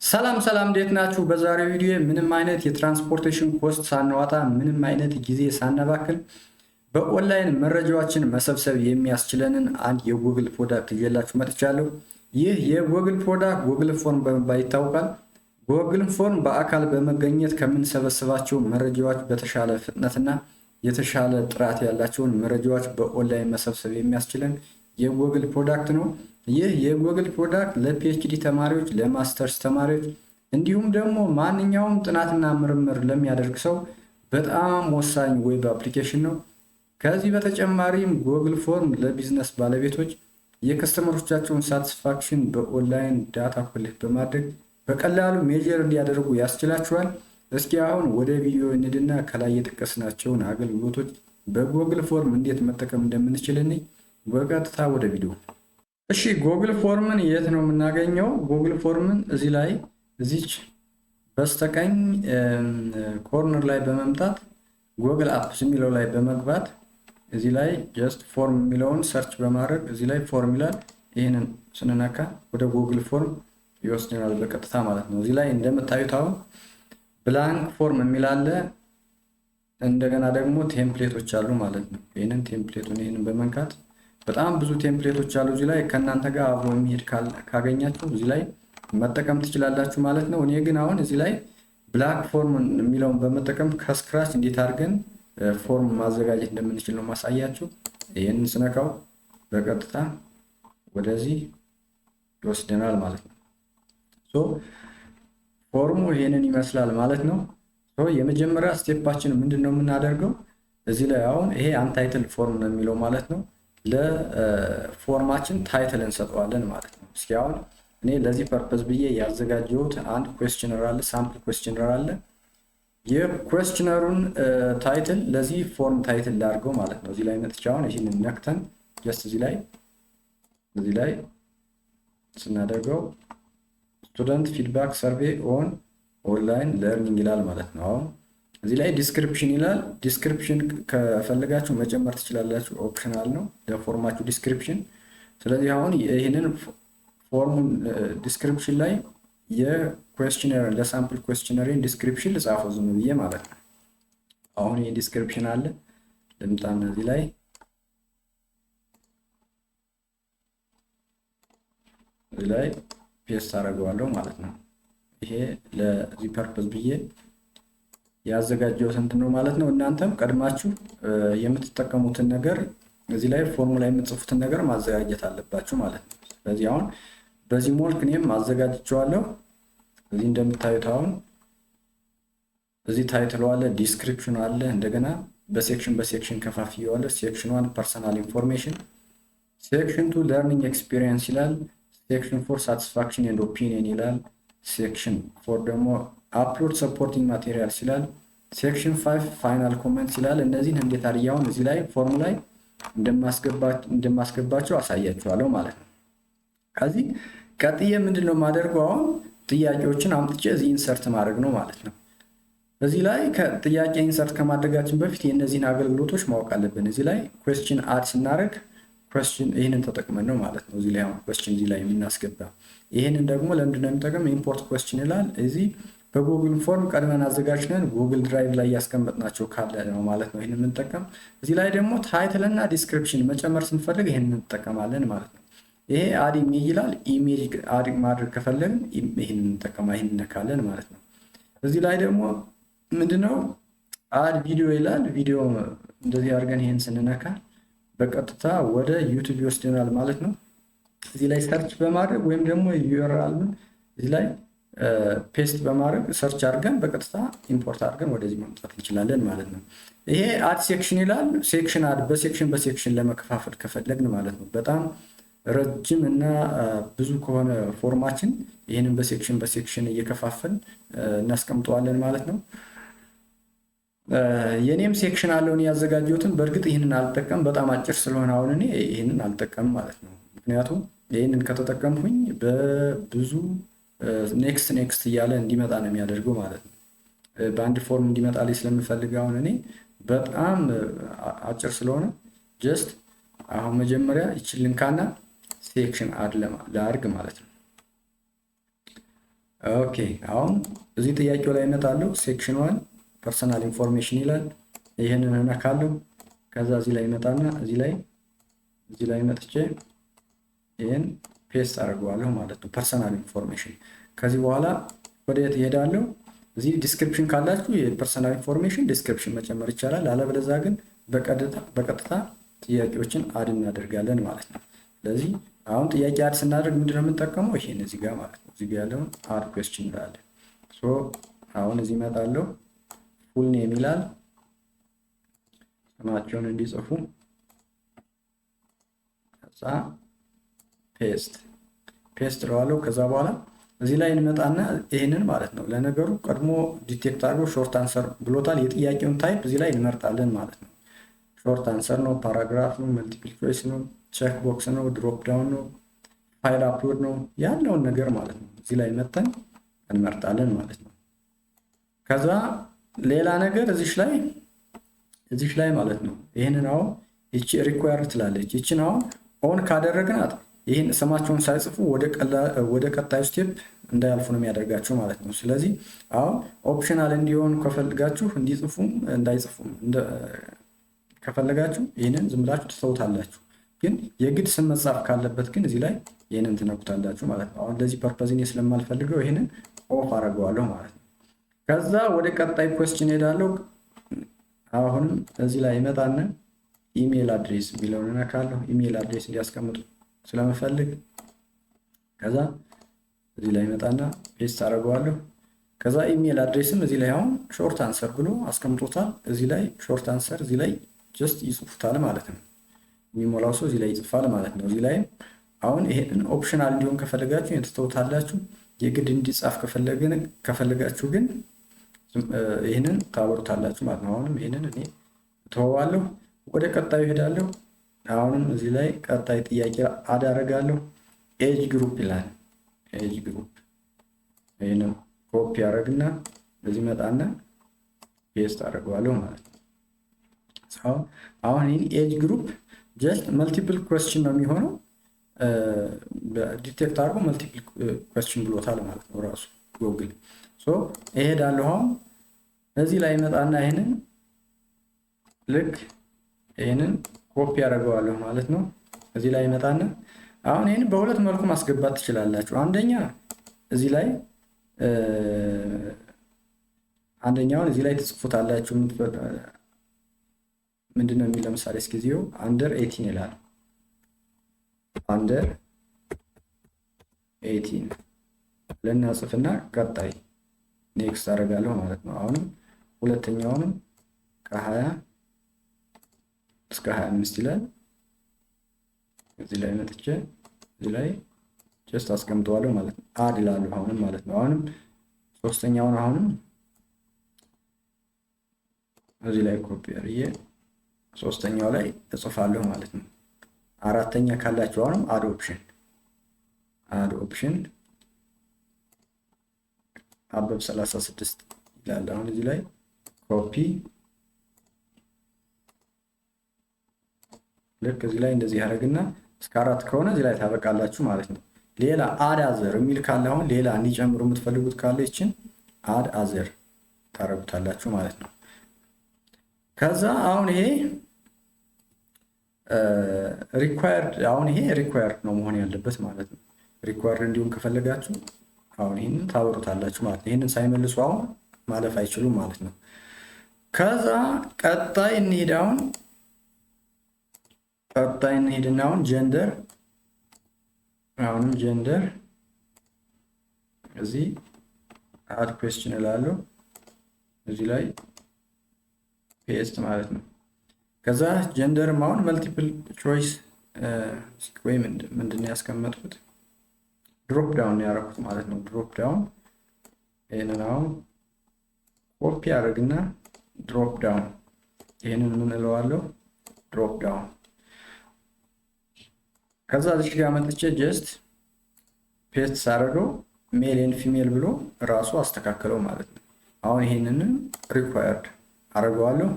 ሰላም እንዴት ናችሁ? በዛሬው ቪዲዮ ምንም አይነት የትራንስፖርቴሽን ኮስት ሳናወጣ ምንም አይነት ጊዜ ሳናባክን በኦንላይን መረጃዎችን መሰብሰብ የሚያስችለንን አንድ የጉግል ፕሮዳክት ይዤላችሁ መጥቻለሁ። ይህ የጉግል ፕሮዳክት ጉግል ፎርም በመባል ይታወቃል። ጉግል ፎርም በአካል በመገኘት ከምንሰበስባቸው መረጃዎች በተሻለ ፍጥነትና የተሻለ ጥራት ያላቸውን መረጃዎች በኦንላይን መሰብሰብ የሚያስችለን የጉግል ፕሮዳክት ነው። ይህ የጉግል ፕሮዳክት ለፒኤችዲ ተማሪዎች፣ ለማስተርስ ተማሪዎች እንዲሁም ደግሞ ማንኛውም ጥናትና ምርምር ለሚያደርግ ሰው በጣም ወሳኝ ዌብ አፕሊኬሽን ነው። ከዚህ በተጨማሪም ጉግል ፎርም ለቢዝነስ ባለቤቶች የከስተመሮቻቸውን ሳቲስፋክሽን በኦንላይን ዳታ ኮሌክት በማድረግ በቀላሉ ሜጀር እንዲያደርጉ ያስችላቸዋል። እስኪ አሁን ወደ ቪዲዮ እንሂድና ከላይ የጠቀስናቸውን አገልግሎቶች በጉግል ፎርም እንዴት መጠቀም እንደምንችል እንይ። በቀጥታ ወደ ቪዲዮ። እሺ ጉግል ፎርምን የት ነው የምናገኘው? ጉግል ፎርምን እዚህ ላይ እዚች በስተቀኝ ኮርነር ላይ በመምጣት ጉግል አፕስ የሚለው ላይ በመግባት እዚህ ላይ ጀስት ፎርም የሚለውን ሰርች በማድረግ እዚህ ላይ ፎርም ይላል። ይህንን ስንነካ ወደ ጉግል ፎርም ይወስደናል በቀጥታ ማለት ነው። እዚህ ላይ እንደምታዩት አሁን ብላንክ ፎርም የሚል አለ። እንደገና ደግሞ ቴምፕሌቶች አሉ ማለት ነው። ይህንን ቴምፕሌቱን ይህንን በመንካት በጣም ብዙ ቴምፕሌቶች አሉ። እዚህ ላይ ከእናንተ ጋር አብሮ የሚሄድ ካገኛችሁ እዚህ ላይ መጠቀም ትችላላችሁ ማለት ነው። እኔ ግን አሁን እዚህ ላይ ብላክ ፎርም የሚለውን በመጠቀም ከስክራች እንዴት አድርገን ፎርም ማዘጋጀት እንደምንችል ነው ማሳያችሁ። ይህንን ስነካው በቀጥታ ወደዚህ ይወስደናል ማለት ነው። ፎርሙ ይሄንን ይመስላል ማለት ነው። የመጀመሪያ ስቴፓችን ምንድን ነው የምናደርገው? እዚህ ላይ አሁን ይሄ አንታይትል ፎርም ነው የሚለው ማለት ነው። ለፎርማችን ታይትል እንሰጠዋለን ማለት ነው። እስኪ አሁን እኔ ለዚህ ፐርፐዝ ብዬ ያዘጋጀሁት አንድ ኩዌስችነር አለ፣ ሳምፕል ኩዌስችነር አለ። የኩዌስችነሩን ታይትል ለዚህ ፎርም ታይትል ላድርገው ማለት ነው። እዚህ ላይ መጥቼ አሁን ይህንን ነክተን ጀስት እዚህ ላይ ስናደርገው ስቱደንት ፊድባክ ሰርቬይ ኦን ኦንላይን ለርኒንግ ይላል ማለት ነው። አሁን እዚህ ላይ ዲስክሪፕሽን ይላል። ዲስክሪፕሽን ከፈለጋችሁ መጨመር ትችላላችሁ፣ ኦፕሽናል ነው ለፎርማችሁ ዲስክሪፕሽን። ስለዚህ አሁን ይህንን ፎርሙን ዲስክሪፕሽን ላይ የኩዌስችነር ለሳምፕል ኩዌስችነሪን ዲስክሪፕሽን ልጻፈው ዝም ብዬ ማለት ነው። አሁን ይህ ዲስክሪፕሽን አለ። ልምጣና እዚህ ላይ ፔስት አደርገዋለሁ ማለት ነው። ይሄ ለዚህ ፐርፐዝ ብዬ ያዘጋጀው ስንት ነው ማለት ነው። እናንተም ቀድማችሁ የምትጠቀሙትን ነገር እዚህ ላይ ፎርሙላ የምትጽፉትን ነገር ማዘጋጀት አለባችሁ ማለት ነው። ስለዚህ አሁን በዚህ ሞልክ እኔም አዘጋጅቼዋለሁ። እዚህ እንደምታዩት አሁን እዚህ ታይትሉ አለ፣ ዲስክሪፕሽኑ አለ፣ እንደገና በሴክሽን ከፋፍየዋለሁ። ሴክሽን 1 ፐርሰናል ኢንፎርሜሽን፣ ሴክሽን 2 ለርኒንግ ኤክስፒሪየንስ ይላል፣ ሴክሽን 4 ሳቲስፋክሽን ኤንድ ኦፒኒየን ይላል፣ ሴክሽን 4 ደግሞ አፕሎድ ሰፖርቲንግ ማቴሪያልስ ይላል፣ ሴክሽን 5 ፋይናል ኮመንትስ ይላል። እነዚህን እንዴት አድርያውን እዚህ ላይ ፎርሙ ላይ እንደማስገባቸው አሳያችኋለሁ ማለት ነው። ከዚህ ቀጥዬ ምንድነው የማደርገው? አሁን ጥያቄዎችን አምጥቼ እዚህ ኢንሰርት ማድረግ ነው ማለት ነው። እዚህ ላይ ጥያቄ ኢንሰርት ከማድረጋችን በፊት የእነዚህን አገልግሎቶች ማወቅ አለብን። እዚህ ላይ ኩዌስችን አድ ስናደርግ ኩዌስችን ይህንን ተጠቅመን ነው ማለት ነው። እዚህ ላይ አሁን ኩዌስችን እዚህ ላይ የምናስገባ ይህንን ደግሞ ለምንድነው የሚጠቅም? ኢምፖርት ኩዌስችን ይላል። እዚህ በጉግል ፎርም ቀድመን አዘጋጅተን ጉግል ድራይቭ ላይ ያስቀመጥናቸው ካለ ነው ማለት ነው ይህንን የምንጠቀም። እዚህ ላይ ደግሞ ታይትል እና ዲስክሪፕሽን መጨመር ስንፈልግ ይህንን እንጠቀማለን ማለት ነው። ይሄ አድ ኢሜጅ ይላል። ኢሜጅ አድ ማድረግ ከፈለግን ይህንን እንጠቀማ ይህንን እንነካለን ማለት ነው። እዚህ ላይ ደግሞ ምንድነው አድ ቪዲዮ ይላል። ቪዲዮ እንደዚህ አድርገን ይህን ስንነካ በቀጥታ ወደ ዩቲዩብ ይወስደናል ማለት ነው። እዚህ ላይ ሰርች በማድረግ ወይም ደግሞ ዩአርኤልን እዚህ ላይ ፔስት በማድረግ ሰርች አድርገን በቀጥታ ኢምፖርት አድርገን ወደዚህ ማምጣት እንችላለን ማለት ነው። ይሄ አድ ሴክሽን ይላል። ሴክሽን አድ በሴክሽን ለመከፋፈል ከፈለግን ማለት ነው። በጣም ረጅም እና ብዙ ከሆነ ፎርማችን ይህንን በሴክሽን እየከፋፈል እናስቀምጠዋለን ማለት ነው። የኔም ሴክሽን አለውን ያዘጋጀሁትን። በእርግጥ ይህንን አልጠቀም፣ በጣም አጭር ስለሆነ አሁን እኔ ይህንን አልጠቀም ማለት ነው። ምክንያቱም ይህንን ከተጠቀምኩኝ በብዙ ኔክስት እያለ እንዲመጣ ነው የሚያደርገው ማለት ነው። በአንድ ፎርም እንዲመጣ ላይ ስለምፈልግ አሁን እኔ በጣም አጭር ስለሆነ ጀስት አሁን መጀመሪያ ይችል ልንካና ሴክሽን አድ ላድርግ ማለት ነው። ኦኬ አሁን እዚህ ጥያቄው ላይ እመጣለሁ። ሴክሽን 1 ፐርሰናል ኢንፎርሜሽን ይላል። ይህንን እነካለሁ። ከዛ እዚህ ላይ እመጣና እዚህ ላይ መጥቼ ይህን ፔስት አድርገዋለሁ ማለት ነው። ፐርሰናል ኢንፎርሜሽን። ከዚህ በኋላ ወደ የት እሄዳለሁ? እዚህ ዲስክሪፕሽን ካላችሁ የፐርሰናል ኢንፎርሜሽን ዲስክሪፕሽን መጨመር ይቻላል። አለበለዚያ ግን በቀጥታ ጥያቄዎችን አድ እናደርጋለን ማለት ነው። ስለዚህ አሁን ጥያቄ አድ ስናደርግ ምንድነው የምንጠቀመው? ይሄን እዚህ ጋር ማለት ነው። እዚህ ጋር ያለውን አድ ኩዌስችን እንላለን። አሁን እዚህ እመጣለሁ። ፉል ኔም ይላል። ስማቸውን እንዲጽፉ ከዛ ፔስት እለዋለሁ። ከዛ በኋላ እዚህ ላይ እንመጣና ይሄንን ማለት ነው። ለነገሩ ቀድሞ ዲቴክት አድርጎ ሾርት አንሰር ብሎታል። የጥያቄውን ታይፕ እዚህ ላይ እንመርጣለን ማለት ነው። ሾርት አንሰር ነው፣ ፓራግራፍ ነው፣ መልቲፕል ቾይስ ነው፣ ቼክ ቦክስ ነው፣ ድሮፕ ዳውን ነው፣ ፋይል አፕሎድ ነው፣ ያለውን ነገር ማለት ነው እዚህ ላይ መተን እንመርጣለን ማለት ነው። ከዛ ሌላ ነገር እዚሽ ላይ ማለት ነው ይህንን አሁን ይቺ ሪኳየርድ ትላለች። ይችን አሁን ኦን ካደረግናት ይህን ስማቸውን ሳይጽፉ ወደ ቀጣዩ ስቴፕ እንዳያልፉ ነው የሚያደርጋቸው ማለት ነው። ስለዚህ አሁን ኦፕሽናል እንዲሆን ከፈልጋችሁ እንዲጽፉም እንዳይጽፉም ከፈለጋችሁ ይህንን ዝም ብላችሁ ትተውታላችሁ። ግን የግድ ስም መጻፍ ካለበት ግን እዚህ ላይ ይህንን ትነኩታላችሁ ማለት ነው። አሁን ለዚህ ፐርፐዝ እኔ ስለማልፈልገው ይህንን ኦፍ አደርገዋለሁ ማለት ነው። ከዛ ወደ ቀጣይ ኩዌስችን ሄዳለሁ። አሁንም እዚህ ላይ ይመጣና ኢሜል አድሬስ የሚለውን እነካለሁ። ኢሜል አድሬስ እንዲያስቀምጡ ስለምፈልግ ከዛ እዚህ ላይ ይመጣና ፔስት አደርገዋለሁ። ከዛ ኢሜል አድሬስም እዚህ ላይ አሁን ሾርት አንሰር ብሎ አስቀምጦታል። እዚህ ላይ ሾርት አንሰር እዚህ ላይ ጀስት ይጽፉታል ማለት ነው። የሚሞላው ሰው እዚህ ላይ ይጽፋል ማለት ነው። እዚህ ላይ አሁን ይሄንን ኦፕሽናል እንዲሆን ከፈለጋችሁ ትተውታላችሁ። የግድ እንዲጻፍ ከፈለጋችሁ ግን ይህንን ታበሩታላችሁ ማለት ነው። አሁንም ይህንን እኔ እተወዋለሁ። ወደ ቀጣዩ ሄዳለሁ። አሁንም እዚህ ላይ ቀጣይ ጥያቄ አደርጋለሁ። ኤጅ ግሩፕ ይላል። ኤጅ ግሩፕ ይህንን ኮፒ ያደርግና እዚህ መጣና ፔስት አደርገዋለሁ ማለት ነው። አሁን ይህን ኤጅ ግሩፕ ጀስት መልቲፕል ኩዌስችን ነው የሚሆነው። ዲቴክት አድርጎ መልቲፕል ኩዌስችን ብሎታል ማለት ነው ራሱ ጉግል። እሄዳለሁ። አሁን እዚህ ላይ መጣና ይህንን ልክ ይህንን ኮፒ ያደርገዋለሁ ማለት ነው። እዚህ ላይ መጣና አሁን ይህን በሁለት መልኩ ማስገባት ትችላላችሁ። አንደኛውን እዚህ ላይ ትጽፉታላችሁ። ምንድነው የሚል ለምሳሌ እስኪዚው አንደር 18 ይላል። አንደር 18 ለናጽፍና ቀጣይ ኔክስት አደርጋለሁ ማለት ነው። አሁንም ሁለተኛውንም ከ20 እስከ 25 ይላል። እዚህ ላይ መጥቼ እዚህ ላይ ጀስት አስቀምጠዋለሁ ማለት ነው። አድ ይላሉ አሁንም ማለት ነው። አሁንም ሶስተኛውን አሁንም እዚህ ላይ ኮፒ አድርጌ ሶስተኛው ላይ እጽፋለሁ ማለት ነው። አራተኛ ካላችሁ አሁንም አድ ኦፕሽን አበብ 36 ይላል። አሁን እዚህ ላይ ኮፒ ልክ እዚህ ላይ እንደዚህ ያደርግና እስከ 4 ከሆነ እዚህ ላይ ታበቃላችሁ ማለት ነው። ሌላ አድ አዘር የሚል ካለ አሁን ሌላ እንዲጨምሩ የምትፈልጉት ካለ ይችን አድ አዘር ታረጉታላችሁ ማለት ነው። ከዛ አሁን ይሄ ሪኳየርድ ነው መሆን ያለበት ማለት ነው። ሪኳየርድ እንዲሁም ከፈለጋችሁ አሁን ይህንን ታበሩታላችሁ ማለት ነው። ይህንን ሳይመልሱ አሁን ማለፍ አይችሉም ማለት ነው። ከዛ ቀጣይ እንሄድና አሁን ጀንደር አሁንም ጀንደር እዚህ አድ ኩዌስችን እላለሁ እዚህ ላይ ፔስት ማለት ነው። ከዛ ጀንደርም አሁን መልቲፕል ቾይስ ወይ ምንድነው ያስቀመጥኩት ድሮፕ ዳውን ያደረኩት ማለት ነው። ድሮፕ ዳውን ይሄንን አሁን ኮፒ አድርግና ድሮፕ ዳውን ይሄንን ምን እለዋለሁ ድሮፕ ዳውን። ከዛ እዚህ ጋር መጥቼ ጀስት ፔስት ሳደርገው ሜል ኤንድ ፊሜል ብሎ ራሱ አስተካክለው ማለት ነው። አሁን ይሄንን ሪኳየርድ አደርገዋለሁ።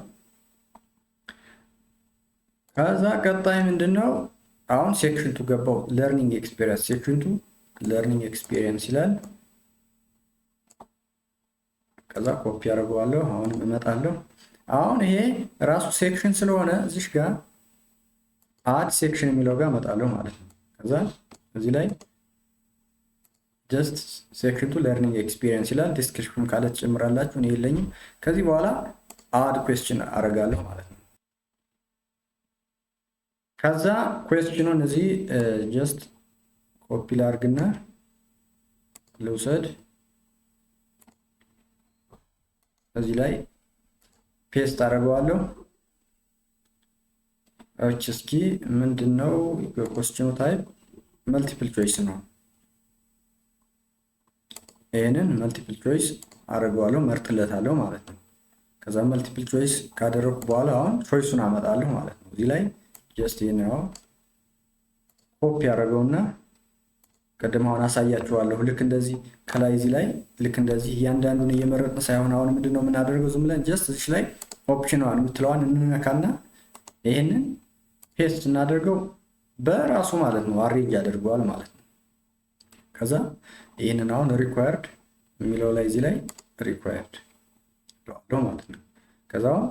ከዛ ቀጣይ ምንድነው አሁን ሴክሽን ቱ ገባው ለርኒንግ ኤክስፒሪየንስ ሴክሽን ቱ ለርኒንግ ኤክስፒሪየንስ ይላል። ከዛ ኮፒ አድርገዋለሁ። አሁንም እመጣለሁ። አሁን ይሄ ራሱ ሴክሽን ስለሆነ እዚሽ ጋር አድ ሴክሽን የሚለው ጋር እመጣለሁ ማለት ነው። ከዛ እዚህ ላይ ጀስት ሴክሽን ቱ ለርኒንግ ኤክስፒሪየንስ ይላል። ዲስክሪፕሽን ካለ ትጨምራላችሁ፣ እኔ የለኝም። ከዚህ በኋላ አድ ኩዌስችን አደርጋለሁ ማለት ነው። ከዛ ኩዌስችኑን እዚህ ጀስት ኮፒ ላድርግና ልውሰድ፣ እዚህ ላይ ፔስት አደርገዋለሁ። እስኪ ምንድነው ኩዌስችኑ ታይፕ? መልቲፕል ቾይስ ነው። ይህንን መልቲፕል ቾይስ አደርገዋለሁ፣ መርጥለታለሁ ማለት ነው። ከዛ መልቲፕል ቾይስ ካደረኩ በኋላ አሁን ቾይሱን አመጣለሁ ማለት ነው። እዚህ ላይ ጀስት ይሄን ነው ኮፒ አደረገውና ቀደም አሁን አሳያችኋለሁ። ልክ እንደዚህ ከላይ እዚህ ላይ ልክ እንደዚህ እያንዳንዱን እየመረጥን ሳይሆን አሁን ምንድነው የምናደርገው? ዝም ብለን ጀስት እዚህ ላይ ኦፕሽኗን የምትለዋን እንነካና ይሄንን ፔስት እናደርገው በራሱ ማለት ነው አሬንጅ ያደርገዋል ማለት ነው። ከዛ ይህንን አሁን ሪኳየርድ የሚለው ላይ እዚህ ላይ ሪኳየርድ ነው ማለት ነው። ከዛ አሁን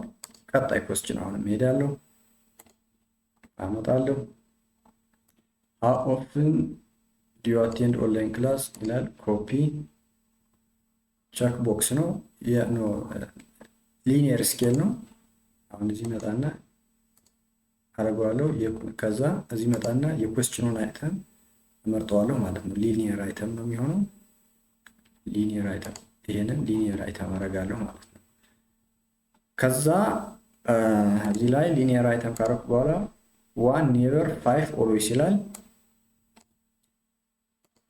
ቀጣይ ኩዌስችን አሁን እሄዳለሁ፣ አመጣለሁ። ሃው ኦፍን ዱ ዩ አቴንድ ኦንላይን ክላስ ይላል። ኮፒ ቼክ ቦክስ ነው ሊኒየር ስኬል ነው። አሁን እዚህ መጣና አደርገዋለሁ። ከዛ እዚህ መጣና የኩዌስችኑን አይተም እመርጠዋለሁ ማለት ነው። ሊኒየር አይተም ነው የሚሆነው። ሊኒየር አይተም ይሄንን ሊኒየር አይተም አደርጋለሁ ማለት ነው። ከዛ እዚህ ላይ ሊኒየር አይተም ካደረኩ በኋላ ዋን ኔቨር 5 ኦልዌይስ ይላል።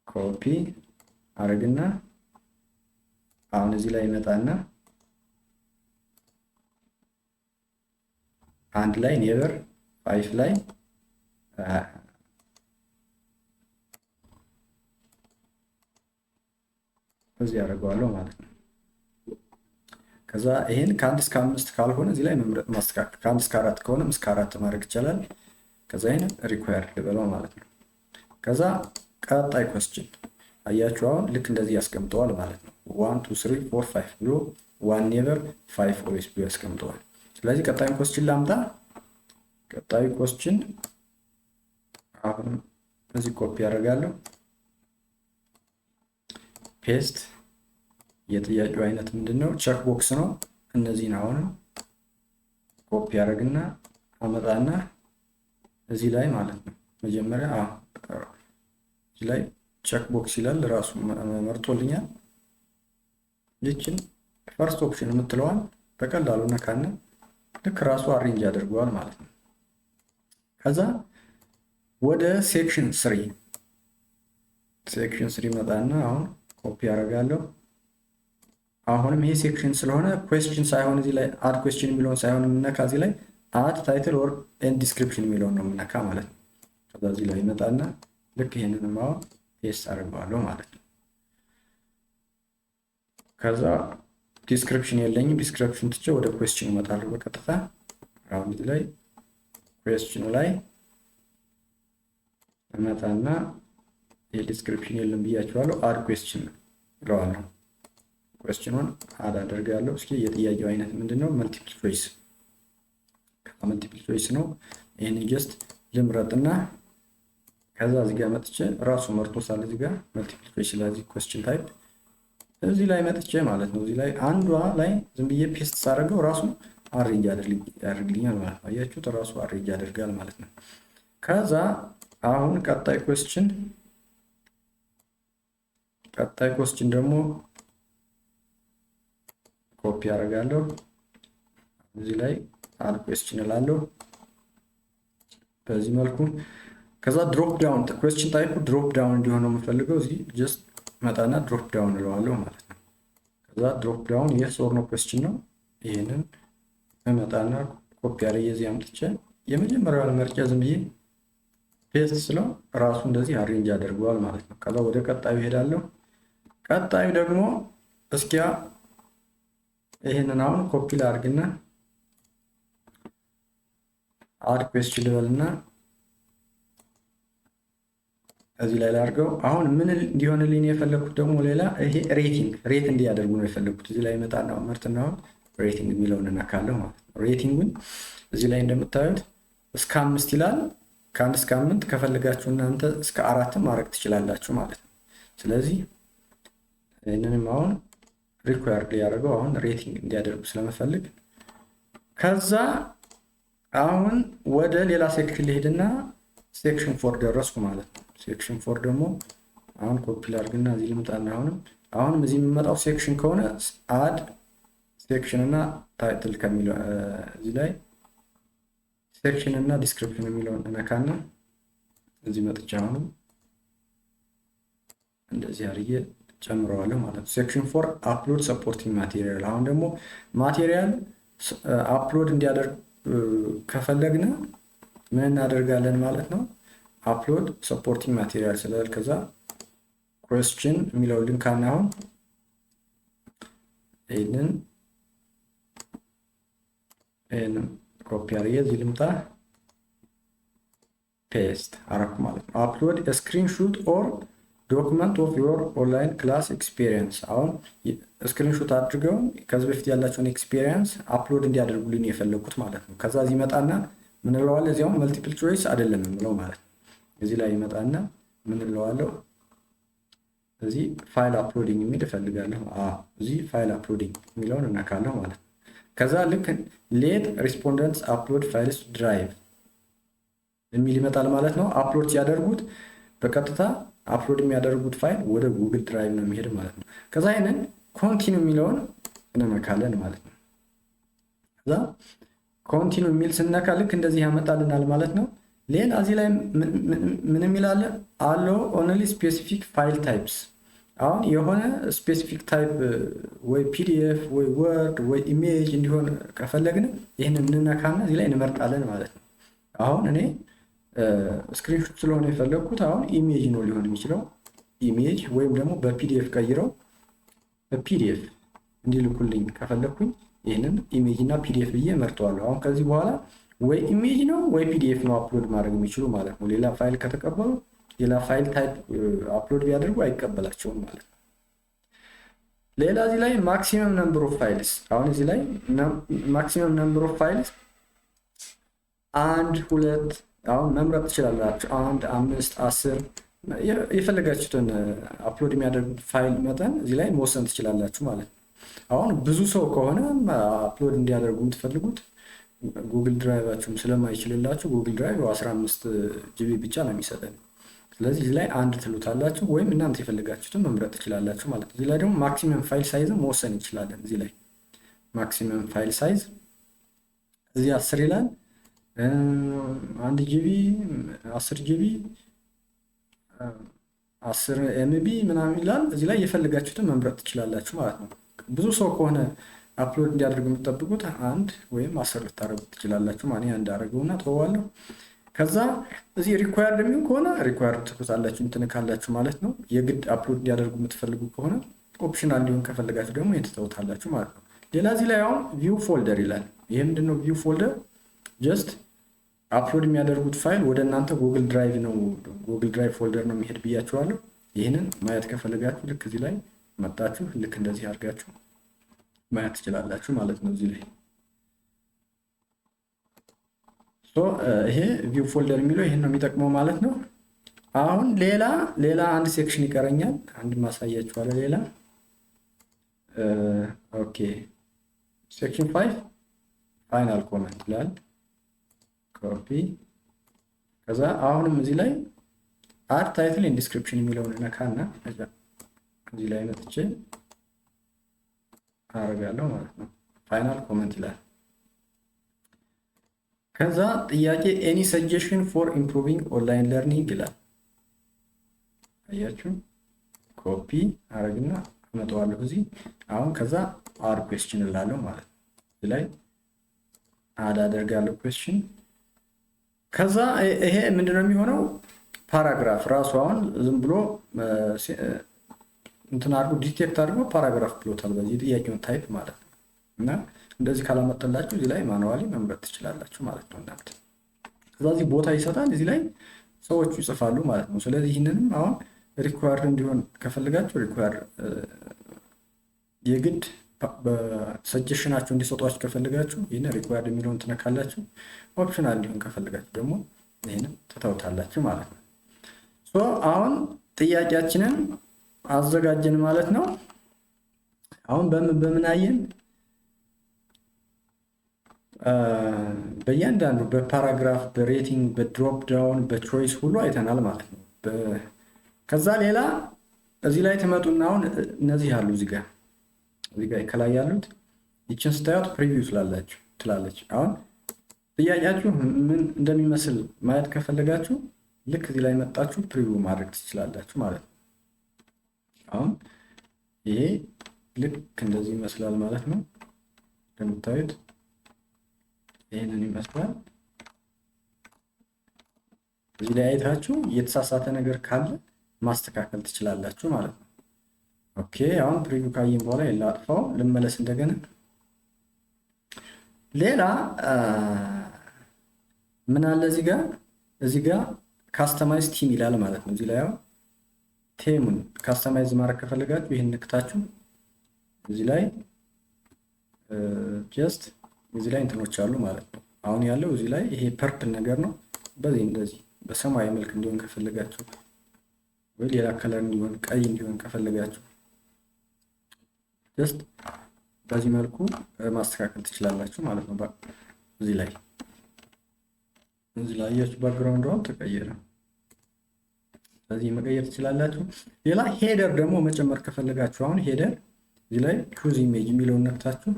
ኮፒ አደርግና አሁን እዚህ ላይ ይመጣና አንድ ላይ ኔቨር 5 ላይ እዚህ አደርገዋለሁ ማለት ነው። ከዛ ይሄን ከ1 እስከ 5 ካልሆነ እዚህ ላይ መምረጥ ማስተካከል፣ ከ1 እስከ 4 ከሆነም እስከ 4 ማድረግ ይቻላል። ከዛ ይሄን ሪኳየርድ ልበለው ማለት ነው። ከዛ ቀጣይ ኩዌስችን አያችሁ አሁን ልክ እንደዚህ ያስቀምጠዋል ማለት ነው። 1 2 3 4 5 ብሎ 1 ኔቨር 5 ኦልዌይስ ብሎ ያስቀምጠዋል። ስለዚህ ቀጣዩን ኩዌስችን ላምጣ። ቀጣዩ ኩዌስችን አሁን እዚህ ኮፒ አደርጋለሁ፣ ፔስት። የጥያቄው አይነት ምንድነው? ቼክ ቦክስ ነው። እነዚህን አሁን ኮፒ አደርግና አመጣና እዚህ ላይ ማለት ነው መጀመሪያ እዚህ ላይ ቼክ ቦክስ ይላል ራሱ መርጦልኛል። ይችን ፈርስት ኦፕሽን የምትለዋን በቀላሉ ነካና ልክ ራሱ አሬንጅ ያደርገዋል ማለት ነው። ከዛ ወደ ሴክሽን 3 መጣና አሁን ኮፒ አደርጋለሁ። አሁንም ይሄ ሴክሽን ስለሆነ ኩዌስችን ሳይሆን እዚህ ላይ አድ ኩዌስችን የሚለውን ሳይሆን የምነካ እዚህ ላይ አድ ታይትል ኦር ኤንድ ዲስክሪፕሽን የሚለውን ነው የምነካ ማለት ነው። ከዛ እዚህ ላይ ይመጣና ልክ ይሄንንም አሁን ፔስት አደርገዋለሁ ማለት ነው። ከዛ ዲስክሪፕሽን የለኝም፣ ዲስክሪፕሽን ትቼ ወደ ኩዌስችን እመጣለሁ በቀጥታ። አሁን እዚህ ላይ ኩዌስችኑ ላይ እመጣና የዲስክሪፕሽን የለም ብያችኋለሁ። አድ ኩዌስችን እለዋለሁ። ኩዌስችኑን አድ አደርጋለሁ። እስኪ የጥያቄው አይነት ምንድነው? መልቲፕል ቾይስ መልቲፕል ቾይስ ነው። ይሄንን ጀስት ልምረጥና ከዛ እዚህ ጋር መጥቼ ራሱ መርጦታል። እዚህ ጋር መልቲፕል ቾይስ ስለዚህ ኩዌስችን ታይፕ እዚህ ላይ መጥቼ ማለት ነው። እዚህ ላይ አንዷ ላይ ዝም ብዬ ፔስት ሳደርገው ራሱ አሬንጅ ያደርግልኛል ማለት ነው። አያችሁት? ራሱ አሬንጅ ያደርጋል ማለት ነው። ከዛ አሁን ቀጣይ ኩዌስችን ደግሞ ኮፒ አደርጋለሁ። እዚህ ላይ አድ ኩዌስችን እላለሁ በዚህ መልኩ። ከዛ ድሮፕ ዳውን ኩዌስችን ታይፑ ድሮፕ ዳውን እንዲሆን ነው የምፈልገው። እዚህ ጀስት መጣና ድሮፕ ዳውን እለዋለሁ ማለት ነው። ከዛ ድሮፕ ዳውን የስ ኦር ኖ ኩዌስችን ነው። ይሄንን መጣና ኮፒ አድርጌ እዚህ አምጥቼ የመጀመሪያውን መርጫ ዝም ብዬ ፔስት ስለው ራሱ እንደዚህ አሬንጅ ያደርገዋል ማለት ነው። ከዛ ወደ ቀጣዩ ሄዳለሁ። ቀጣዩ ደግሞ እስኪያ ይሄንን አሁን ኮፒ ላድርግና አድ ኩዌስችን ልበልና እዚህ ላይ ላድርገው። አሁን ምን እንዲሆንልኝ የፈለኩት ደግሞ ሌላ ይሄ ሬት እንዲያደርጉ ነው የፈለኩት። እዚህ ላይ መጣና ምርትና አሁን ሬቲንግ የሚለውን እናካለሁ ማለት ነው። ሬቲንጉን እዚህ ላይ እንደምታዩት እስከ 5 ይላል። ከ1 እስከ 8 ከፈልጋችሁ እናንተ እስከ 4 ማድረግ ትችላላችሁ ማለት ነው። ስለዚህ ይህንንም አሁን ሪኳየርድ ያደርገው አሁን ሬቲንግ እንዲያደርጉ ስለመፈልግ ከዛ አሁን ወደ ሌላ ሴክሽን ሊሄድና ሴክሽን 4 ደረስኩ ማለት ነው። ሴክሽን 4 ደግሞ አሁን ኮፒ ላድርግና እዚህ ልምጣና አሁንም እዚህ የሚመጣው ሴክሽን ከሆነ አድ ሴክሽን እና ታይትል ከሚለው እዚህ ላይ ሴክሽን እና ዲስክሪፕሽን የሚለውን እነካና እዚህ መጥቻ አሁንም እንደዚህ አድርጌ ጨምረዋለሁ ማለት ነው። ሴክሽን 4 አፕሎድ ሰፖርቲንግ ማቴሪያል። አሁን ደግሞ ማቴሪያል አፕሎድ እንዲያደርግ ከፈለግን ምን እናደርጋለን ማለት ነው። አፕሎድ ሰፖርቲንግ ማቴሪያል ስላል ከዛ ኩዌስችን የሚለው ሊንካና አሁን ይሄንን ኮፒ አድርጌ እዚህ ልምጣ ፔስት አረኩ ማለት ነው። አፕሎድ ስክሪንሾት ኦር ዶክመንት ኦፍ ዮር ኦንላይን ክላስ ኤክስፒሪየንስ። አሁን ስክሪንሾት አድርገው ከዚህ በፊት ያላቸውን ኤክስፒሪየንስ አፕሎድ እንዲያደርጉልኝ የፈለጉት ማለት ነው። ከዛ እዚህ ይመጣና ምን እለዋለሁ እዚያው መልቲፕል ቾይስ አይደለም የምለው ማለት ነው። እዚህ ላይ ይመጣና ምን እለዋለሁ እዚህ ፋይል አፕሎዲንግ የሚል እፈልጋለሁ። እዚህ ፋይል አፕሎዲንግ የሚለውን እናካለሁ ማለት ነው። ከዛ ልክ ሌት ሪስፖንደንትስ አፕሎድ ፋይልስ ድራይቭ የሚል ይመጣል ማለት ነው። አፕሎድ ሲያደርጉት በቀጥታ አፕሎድ የሚያደርጉት ፋይል ወደ ጉግል ድራይቭ ነው የሚሄድ ማለት ነው። ከዛ ይሄንን ኮንቲኒው የሚለውን እንነካለን ማለት ነው። ከዛ ኮንቲኒው የሚል ስነካ ልክ እንደዚህ ያመጣልናል ማለት ነው። ሌላ እዚህ ላይ ምን የሚላለ አለው ኦንሊ ስፔሲፊክ ፋይል ታይፕስ። አሁን የሆነ ስፔሲፊክ ታይፕ ወይ ፒዲኤፍ ወይ ወርድ ወይ ኢሜጅ እንዲሆን ከፈለግን ይህንን እንነካና እዚህ ላይ እንመርጣለን ማለት ነው። አሁን እኔ ስክሪንሾት ስለሆነ የፈለግኩት አሁን ኢሜጅ ነው ሊሆን የሚችለው ኢሜጅ፣ ወይም ደግሞ በፒዲኤፍ ቀይረው በፒዲኤፍ እንዲልኩልኝ ከፈለግኩኝ ይህንን ኢሜጅ እና ፒዲኤፍ ብዬ መርጠዋለሁ። አሁን ከዚህ በኋላ ወይ ኢሜጅ ነው ወይ ፒዲኤፍ ነው አፕሎድ ማድረግ የሚችሉ ማለት ነው። ሌላ ፋይል ከተቀበሉ ሌላ ፋይል ታይፕ አፕሎድ ቢያደርጉ አይቀበላቸውም ማለት ነው። ሌላ እዚህ ላይ ማክሲመም ነምበር ኦፍ ፋይልስ። አሁን እዚህ ላይ ማክሲመም ነምበር ኦፍ ፋይልስ 1 2 አሁን መምረጥ ትችላላችሁ። 1 5 10 የፈለጋችሁትን አፕሎድ የሚያደርጉት ፋይል መጠን እዚህ ላይ መወሰን ትችላላችሁ ማለት ነው። አሁን ብዙ ሰው ከሆነ አፕሎድ እንዲያደርጉ የምትፈልጉት ጉግል ድራይቫችሁም ስለማይችልላችሁ ጉግል ድራይቭ 15 ጂቢ ብቻ ነው የሚሰጠን። ስለዚህ እዚህ ላይ አንድ ትሉታላችሁ ወይም እናንተ የፈለጋችሁትን መምረጥ ትችላላችሁ ማለት ነው። እዚህ ላይ ደግሞ ማክሲመም ፋይል ሳይዝ መወሰን እንችላለን። እዚህ ላይ ማክሲመም ፋይል ሳይዝ እዚህ 10 ይላል። 1 ጂቢ 10 ጂቢ 10 ኤምቢ ምናምን ይላል። እዚህ ላይ የፈለጋችሁትን መምረጥ ትችላላችሁ ማለት ነው። ብዙ ሰው ከሆነ አፕሎድ እንዲያደርጉ የምትጠብቁት 1 ወይም 10 ልታደርጉ ትችላላችሁ። ማን አንድ አደረገውና ተወዋለሁ። ከዛ እዚህ ሪኳየርድ የሚሆን ከሆነ ሪኳየርድ ትሉታላችሁ እንትን ካላችሁ ማለት ነው። የግድ አፕሎድ እንዲያደርጉ የምትፈልጉ ከሆነ ኦፕሽናል እንዲሆን ከፈለጋችሁ ደግሞ ትተውታላችሁ ማለት ነው። ሌላ እዚህ ላይ አሁን ቪው ፎልደር ይላል። ይሄ ምንድነው? ቪው ፎልደር ጀስት አፕሎድ የሚያደርጉት ፋይል ወደ እናንተ ጉግል ድራይቭ ነው ጉግል ድራይቭ ፎልደር ነው የሚሄድ ብያችኋለሁ። ይህንን ማየት ከፈለጋችሁ ልክ እዚህ ላይ መጣችሁ ልክ እንደዚህ አድርጋችሁ ማየት ትችላላችሁ ማለት ነው። እዚህ ላይ ይሄ ቪው ፎልደር የሚለው ይሄን ነው የሚጠቅመው ማለት ነው። አሁን ሌላ አንድ ሴክሽን ይቀረኛል። አንድ ማሳያችኋለሁ። ሌላ ኦኬ ሴክሽን 5 ፋይናል ኮመንት ይላል። ኮፒ ከዛ አሁንም እዚህ ላይ አድ ታይትል ኤንድ ዲስክሪፕሽን የሚለውን ነካና እዚህ ላይ መጥቼ አረጋለሁ ማለት ነው። ፋይናል ኮመንት ይላል። ከዛ ጥያቄ ኤኒ ሰጀሽን ፎር ኢምፕሩቪንግ ኦንላይን ለርኒንግ ይላል። አያችሁ ኮፒ አረግና አመጣዋለሁ እዚህ። አሁን ከዛ አድ ኩዌስችን እላለሁ ማለት ነው። እዚህ ላይ አድ አደርጋለሁ ኩዌስችን። ከዛ ይሄ ምንድነው የሚሆነው? ፓራግራፍ ራሱ አሁን ዝም ብሎ እንትን አድርጎ ዲቴክት አድርጎ ፓራግራፍ ብሎታል በዚህ ጥያቄውን ታይፕ ማለት ነው። እና እንደዚህ ካላመጣላችሁ እዚህ ላይ ማኑዋሊ መምረጥ ትችላላችሁ ማለት ነው እናንተ። ከዛ እዚህ ቦታ ይሰጣል። እዚህ ላይ ሰዎቹ ይጽፋሉ ማለት ነው። ስለዚህ ይህንንም አሁን ሪኳርድ እንዲሆን ከፈልጋችሁ ሪኳርድ የግድ በሰጀሽናችሁ እንዲሰጧችሁ ከፈልጋችሁ ይህን ሪኳርድ የሚለውን ትነካላችሁ። ኦፕሽናል እንዲሆን ከፈልጋችሁ ደግሞ ይህንን ትተውታላችሁ ማለት ነው። ሶ አሁን ጥያቄያችንን አዘጋጀን ማለት ነው። አሁን በምን አየን? በእያንዳንዱ በፓራግራፍ፣ በሬቲንግ፣ በድሮፕ ዳውን፣ በቾይስ ሁሉ አይተናል ማለት ነው። ከዛ ሌላ እዚህ ላይ ትመጡና አሁን እነዚህ ያሉ እዚህ ጋር ከላይ ያሉት ይችን ስታዩት ፕሪቪው ትላለች። አሁን ጥያቄያችሁ ምን እንደሚመስል ማየት ከፈለጋችሁ ልክ እዚህ ላይ መጣችሁ ፕሪቪው ማድረግ ትችላላችሁ ማለት ነው። አሁን ይሄ ልክ እንደዚህ ይመስላል ማለት ነው። እንደምታዩት ይሄንን ይመስላል። እዚህ ላይ አይታችሁ የተሳሳተ ነገር ካለ ማስተካከል ትችላላችሁ ማለት ነው። ኦኬ አሁን ፕሪቪው ካየን በኋላ አጥፋው ልመለስ እንደገና። ሌላ ምን አለ እዚህ ጋር ካስተማይዝ ቲም ይላል ማለት ነው። እዚህ ላይ ያው ቴሙን ካስተማይዝ ማድረግ ከፈለጋችሁ ይሄን ንክታችሁ እዚህ ላይ ጀስት እዚህ ላይ እንትኖች አሉ ማለት ነው። አሁን ያለው እዚህ ላይ ይሄ ፐርፕል ነገር ነው። በዚህ እንደዚህ በሰማያዊ መልክ እንዲሆን ከፈለጋችሁ ወይ ሌላ ከለር እንዲሆን ቀይ እንዲሆን ከፈለጋችሁ ጀስት በዚህ መልኩ ማስተካከል ትችላላችሁ ማለት ነው። እዚህ ላይ ያያችሁ ባክግራውንድ ተቀየረ። ስለዚህ መቀየር ትችላላችሁ። ሌላ ሄደር ደግሞ መጨመር ከፈለጋችሁ አሁን ሄደር እዚህ ላይ ቹዝ ኢሜጅ የሚለውን ነክታችሁ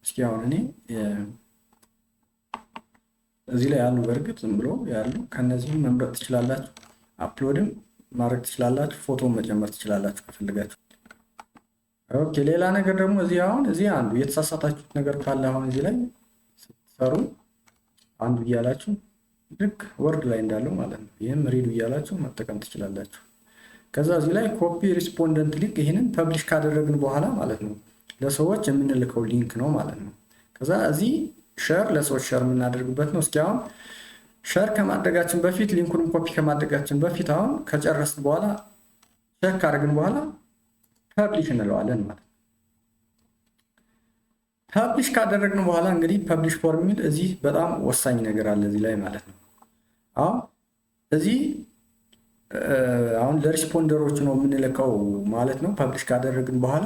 እስኪ አሁን እኔ እዚህ ላይ ያሉ በእርግጥ ዝም ብሎ ያሉ ከነዚህም መምረጥ ትችላላችሁ። አፕሎድም ማድረግ ትችላላችሁ። ፎቶን መጨመር ትችላላችሁ ከፈለጋችሁ። ኦኬ ሌላ ነገር ደግሞ እዚህ አንዱ የተሳሳታችሁት ነገር ካለ አሁን እዚህ ላይ ስትሰሩ አንዱ እያላችሁ ልክ ወርድ ላይ እንዳለው ማለት ነው። ይህም ሪዱ እያላችሁ መጠቀም ትችላላችሁ። ከዛ እዚህ ላይ ኮፒ ሪስፖንደንት ሊንክ ይህንን ፐብሊሽ ካደረግን በኋላ ማለት ነው ለሰዎች የምንልከው ሊንክ ነው ማለት ነው። ከዛ እዚህ ሸር ለሰዎች ሸር የምናደርግበት ነው። እስኪ አሁን ሸር ከማድረጋችን በፊት ሊንኩንም ኮፒ ከማድረጋችን በፊት አሁን ከጨረስን በኋላ ቼክ ካደረግን በኋላ ፐብሊሽ እንለዋለን ማለት ነው። ፐብሊሽ ካደረግን በኋላ እንግዲህ ፐብሊሽ ፎር የሚል እዚህ በጣም ወሳኝ ነገር አለ እዚህ ላይ ማለት ነው። አሁን እዚህ አሁን ለሪስፖንደሮች ነው የምንልከው ማለት ነው። ፐብሊሽ ካደረግን በኋላ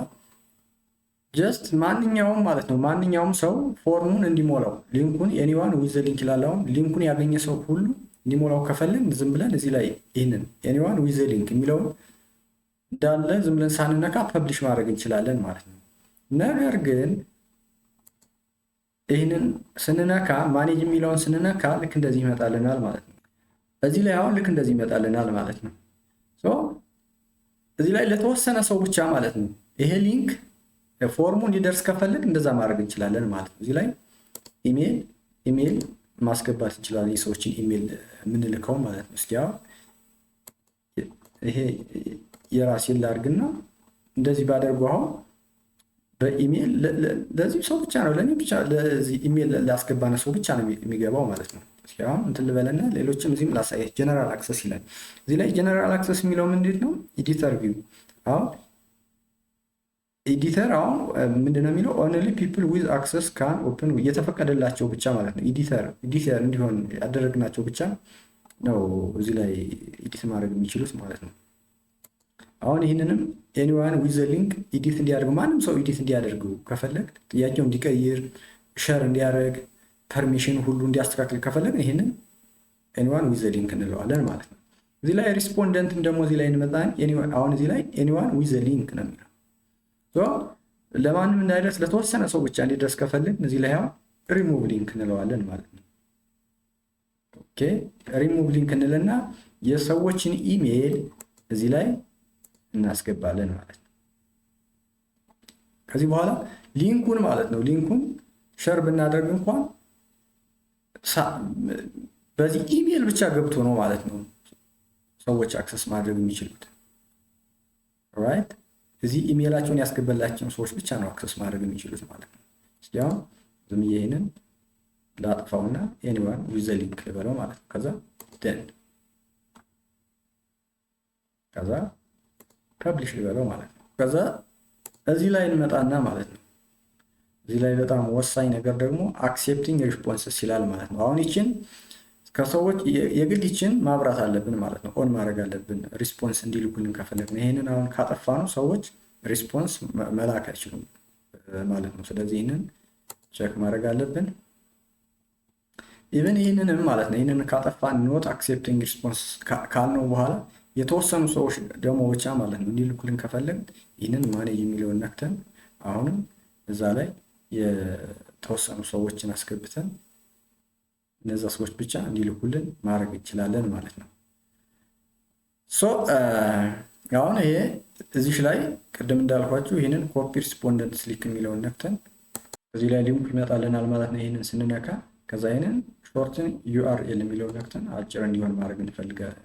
ጀስት ማንኛውም ማለት ነው ማንኛውም ሰው ፎርሙን እንዲሞላው ሊንኩን ኤኒዋን ዊዝ ሊንክ ይላል። አሁን ሊንኩን ያገኘ ሰው ሁሉ እንዲሞላው ከፈለን ዝም ብለን እዚህ ላይ ይህንን ኤኒዋን ዊዝ ሊንክ የሚለውን እንዳለ ዝም ብለን ሳንነካ ፐብሊሽ ማድረግ እንችላለን ማለት ነው። ነገር ግን ይህንን ስንነካ ማኔጅ የሚለውን ስንነካ ልክ እንደዚህ ይመጣልናል ማለት ነው። እዚህ ላይ አሁን ልክ እንደዚህ ይመጣልናል ማለት ነው። እዚህ ላይ ለተወሰነ ሰው ብቻ ማለት ነው ይሄ ሊንክ ፎርሙ እንዲደርስ ከፈለግ እንደዛ ማድረግ እንችላለን ማለት ነው። እዚህ ላይ ኢሜል ማስገባት እንችላለን የሰዎችን ኢሜል የምንልከው ማለት ነው። እስኪ አሁን ይሄ የራሴን ላድርግና እንደዚህ ባደርጉ አሁን በኢሜል ለዚህ ሰው ብቻ ነው ለኔ ብቻ ለዚህ ኢሜል ላስገባነ ሰው ብቻ ነው የሚገባው ማለት ነው። እስኪ አሁን እንትን ልበለና ሌሎችም እዚህም ላሳያችሁ። ጀነራል አክሰስ ይላል። እዚህ ላይ ጀነራል አክሰስ የሚለው ምንድን ነው? ኤዲተር ቪው። አሁን ኤዲተር አሁን ምንድነው የሚለው? ኦንሊ ፒፕል ዊዝ አክሰስ ካን ኦፕን፣ እየተፈቀደላቸው ብቻ ማለት ነው። ኤዲተር እንዲሆን ያደረግናቸው ብቻ ነው እዚህ ላይ ኤዲት ማድረግ የሚችሉት ማለት ነው። አሁን ይህንንም ኤኒዋን ዊዝ ሊንክ ኤዲት እንዲያደርግ ማንም ሰው ኤዲት እንዲያደርጉ ከፈለግ ጥያቄው እንዲቀይር ሸር እንዲያደርግ ፐርሚሽን ሁሉ እንዲያስተካክል ከፈለግ ይህንን ኤኒዋን ዊዝ ሊንክ እንለዋለን ማለት ነው። እዚህ ላይ ሪስፖንደንትም ደግሞ እዚህ ላይ እንመጣን። አሁን እዚህ ላይ ኤኒዋን ዊዝ ሊንክ ነው የሚለው ለማንም እንዳይደርስ ለተወሰነ ሰው ብቻ እንዲደርስ ከፈለግ እዚህ ላይ አሁን ሪሙቭ ሊንክ እንለዋለን ማለት ነው። ኦኬ ሪሙቭ ሊንክ እንልና የሰዎችን ኢሜል እዚህ ላይ እናስገባለን ማለት ነው። ከዚህ በኋላ ሊንኩን ማለት ነው ሊንኩን ሸር ብናደርግ እንኳን በዚህ ኢሜል ብቻ ገብቶ ነው ማለት ነው ሰዎች አክሰስ ማድረግ የሚችሉት። ራይት እዚህ ኢሜላቸውን ያስገባላቸውን ሰዎች ብቻ ነው አክሰስ ማድረግ የሚችሉት ማለት ነው። እስኪ አሁን ዝም ይሄንን ላጥፋውና ኤኒዋን ዊዝ ሊንክ ልበለው ማለት ነው። ከዛ ደን ከዛ ፐብሊሽ ልበለው ማለት ነው። ከዛ እዚህ ላይ እንመጣና ማለት ነው እዚህ ላይ በጣም ወሳኝ ነገር ደግሞ አክሴፕቲንግ ሪስፖንስስ ይላል ማለት ነው። አሁን ይችን ከሰዎች የግድ ይችን ማብራት አለብን ማለት ነው። ኦን ማድረግ አለብን ሪስፖንስ እንዲልኩልን ከፈለግን። ይህንን አሁን ካጠፋ ነው ሰዎች ሪስፖንስ መላክ አይችሉም ማለት ነው። ስለዚህ ይህንን ቼክ ማድረግ አለብን። ኢቨን ይህንንም ማለት ነው ይህንን ካጠፋ ኖት አክሴፕቲንግ ሪስፖንስ ካልነው በኋላ የተወሰኑ ሰዎች ደግሞ ብቻ ማለት ነው እንዲልኩልን ከፈለግን ይህንን ማኔጅ የሚለውን ነክተን አሁንም እዛ ላይ የተወሰኑ ሰዎችን አስገብተን እነዛ ሰዎች ብቻ እንዲልኩልን ማድረግ እንችላለን ማለት ነው። አሁን ይሄ እዚህ ላይ ቅድም እንዳልኳችሁ ይህንን ኮፒ ሪስፖንደንት ሊንክ የሚለውን ነክተን እዚህ ላይ ሊንኩ ይመጣልናል ማለት ነው። ይህንን ስንነካ ከዛ ይህንን ሾርትን ዩአርኤል የሚለውን ነክተን አጭር እንዲሆን ማድረግ